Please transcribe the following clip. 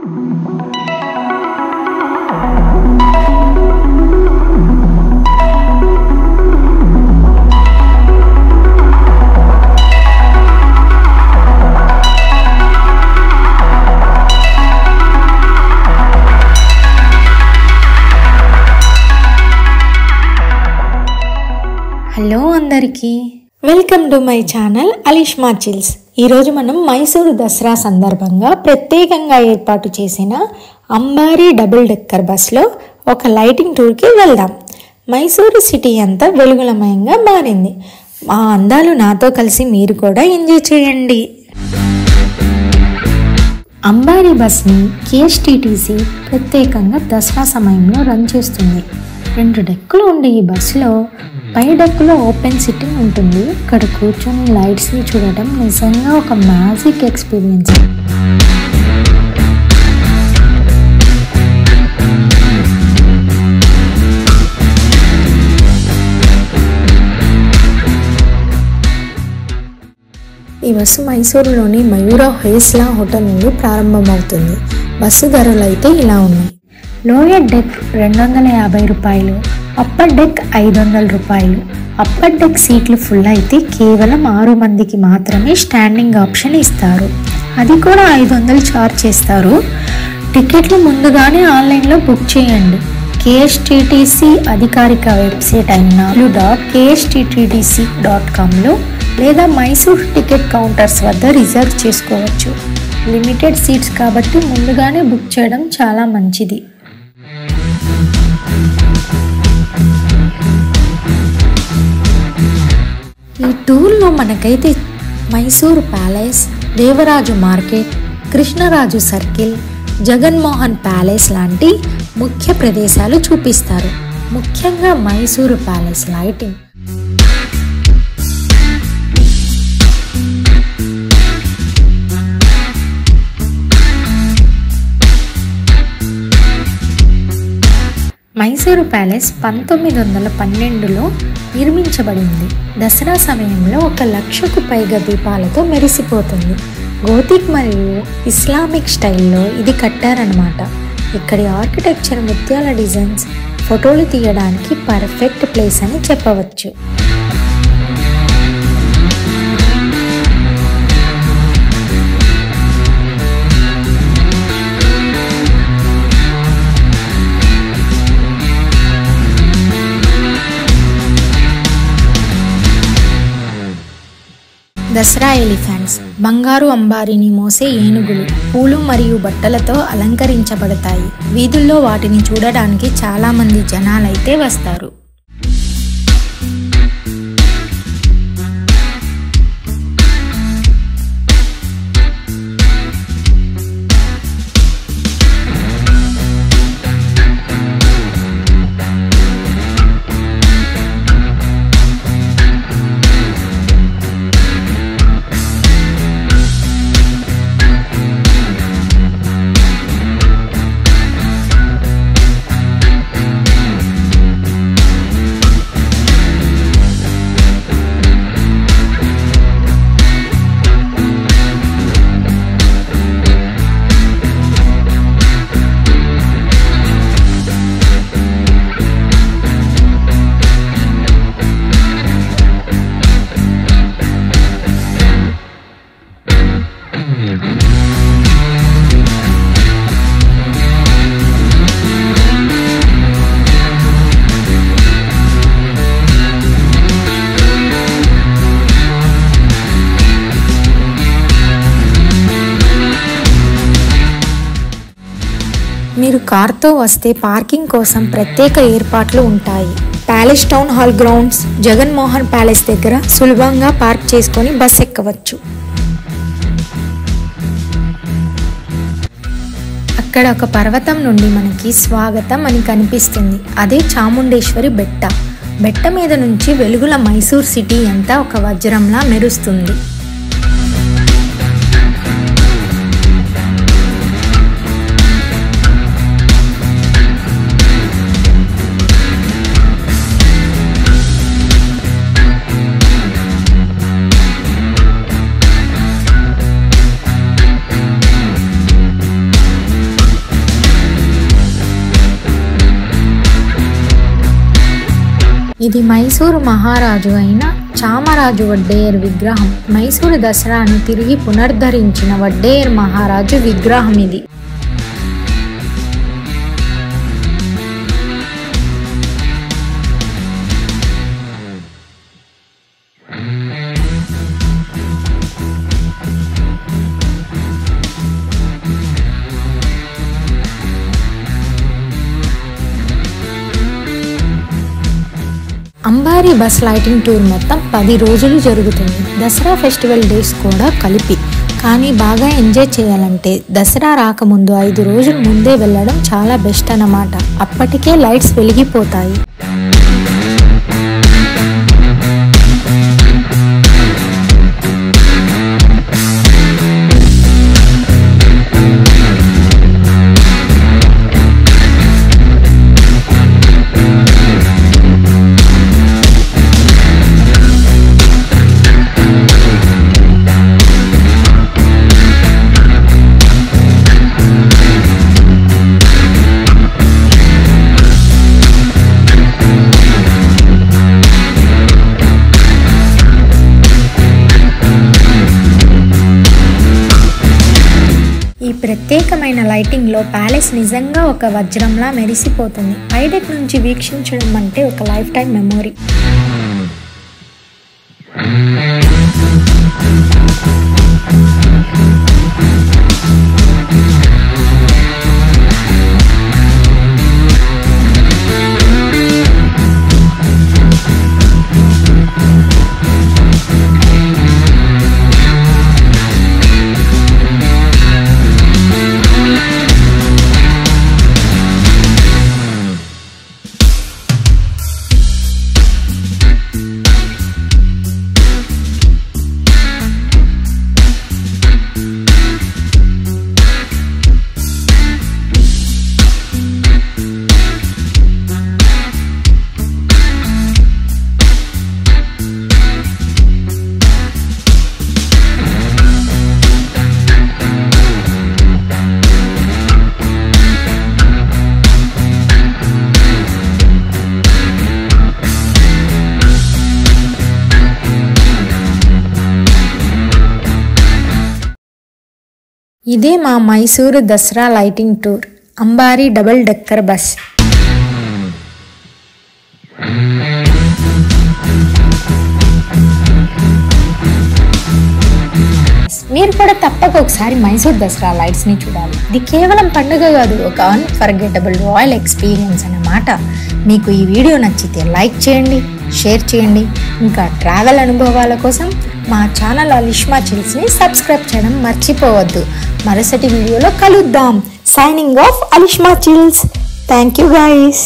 Hello అందరికీ, welcome to my channel Alishma chills. ఈరోజు మనం మైసూరు దసరా సందర్భంగా ప్రత్యేకంగా ఏర్పాటు చేసిన అంబారీ డబుల్ డెక్కర్ బస్లో ఒక లైటింగ్ టూర్కి వెళ్దాం. మైసూరు సిటీ అంతా వెలుగులమయంగా మారింది. ఆ అందాలు నాతో కలిసి మీరు కూడా ఎంజాయ్ చేయండి. అంబారీ బస్ని కేఎస్టీటీసీ ప్రత్యేకంగా దసరా సమయంలో రన్ చేస్తుంది. 2 డెక్కులు ఉండే ఈ బస్సులో పై డెక్కులో ఓపెన్ సిట్టింగ్ ఉంటుంది. ఇక్కడ కూర్చొని లైట్స్ని చూడటం నిజంగా ఒక మ్యాజిక్ ఎక్స్పీరియన్స్. ఈ బస్సు మైసూరులోని మయూరా హోయస్లా హోటల్ నుండి ప్రారంభమవుతుంది. బస్సు ధరలు అయితే ఇలా ఉన్నాయి. లోయర్ డెక్ 250 రూపాయలు, అప్పర్ డెక్ 500 రూపాయలు. అప్పర్ డెక్ సీట్లు ఫుల్ అయితే కేవలం 6 మందికి మాత్రమే స్టాండింగ్ ఆప్షన్ ఇస్తారు. అది కూడా 500 ఛార్జ్ చేస్తారు. టికెట్లు ముందుగానే ఆన్లైన్లో బుక్ చేయండి. కేఎస్టీటీసీ అధికారిక వెబ్సైట్ అయిన kstttc.comలో లేదా మైసూర్ టికెట్ కౌంటర్స్ వద్ద రిజర్వ్ చేసుకోవచ్చు. లిమిటెడ్ సీట్స్ కాబట్టి ముందుగానే బుక్ చేయడం చాలా మంచిది. ఈ టూర్లో మనకైతే Mysuru palace, Devaraju market, Krishnaraju circle, Jaganmohan palace లాంటి ముఖ్య ప్రదేశాలు చూపిస్తారు. ముఖ్యంగా Mysuru palace lighting Mysuru palace 1912లో నిర్మించబడింది. దసరా సమయంలో 1,00,000కు పైగా దీపాలతో మెరిసిపోతుంది. గోతిక్ మరియు ఇస్లామిక్ స్టైల్లో ఇది కట్టారనమాట. ఇక్కడి ఆర్కిటెక్చర్, ముత్యాల డిజైన్స్ ఫోటోలు తీయడానికి పర్ఫెక్ట్ ప్లేస్ అని చెప్పవచ్చు. దసరా ఎలిఫెంట్స్ బంగారు అంబారీని మోసే ఏనుగులు పూలు మరియు బట్టలతో అలంకరించబడతాయి. వీధుల్లో వాటిని చూడడానికి చాలా మంది జనాలైతే వస్తారు. మీరు కార్తో వస్తే పార్కింగ్ కోసం ప్రత్యేక ఏర్పాట్లు ఉంటాయి. Palace town hall grounds, Jaganmohan palace దగ్గర సులభంగా పార్క్ చేసుకొని బస్ ఎక్కవచ్చు. అక్కడ ఒక పర్వతం నుండి మనకి స్వాగతం అని కనిపిస్తుంది. అదే చాముండేశ్వరి బెట్ట. బెట్ట మీద నుంచి వెలుగుల మైసూర్ సిటీ అంతా ఒక వజ్రంలా మెరుస్తుంది. ఇది మైసూరు మహారాజు అయిన చామరాజు వడ్డేయర్ విగ్రహం. మైసూరు దసరాను తిరిగి పునరుద్ధరించిన వడ్డేయర్ మహారాజు విగ్రహం ఇది. అంబారీ బస్ లైటింగ్ టూర్ మొత్తం 10 రోజులు జరుగుతుంది. దసరా ఫెస్టివల్ డేస్ కూడా కలిపి. కానీ బాగా ఎంజాయ్ చేయాలంటే దసరా రాకముందు 5 రోజుల ముందే వెళ్ళడం చాలా బెస్ట్ అన్నమాట. అప్పటికే లైట్స్ వెలిగిపోతాయి. ఈ ప్రత్యేకమైన లైటింగ్లో ప్యాలెస్ నిజంగా ఒక వజ్రంలా మెరిసిపోతుంది. పైడెక్ నుంచి వీక్షించడం అంటే ఒక లైఫ్ టైం మెమొరీ. ఇదే మా Mysuru Dasara lighting tour. Ambari double decker bus. మీరు కూడా తప్పక ఒకసారి మైసూర్ దసరా లైట్స్ ని చూడాలి. ఇది కేవలం పండుగ కాదు, ఒక అన్ఫర్గెటబుల్ రాయల్ ఎక్స్పీరియన్స్ అన్నమాట. మీకు ఈ వీడియో నచ్చితే లైక్ చేయండి, షేర్ చేయండి. ఇంకా ట్రావెల్ అనుభవాల కోసం మా ఛానల్ అలిష్మా చిల్స్ ని సబ్స్క్రైబ్ చేయడం మర్చిపోవద్దు. మరుసటి వీడియోలో కలుద్దాం. Signing off Alishma chills. Thank you guys.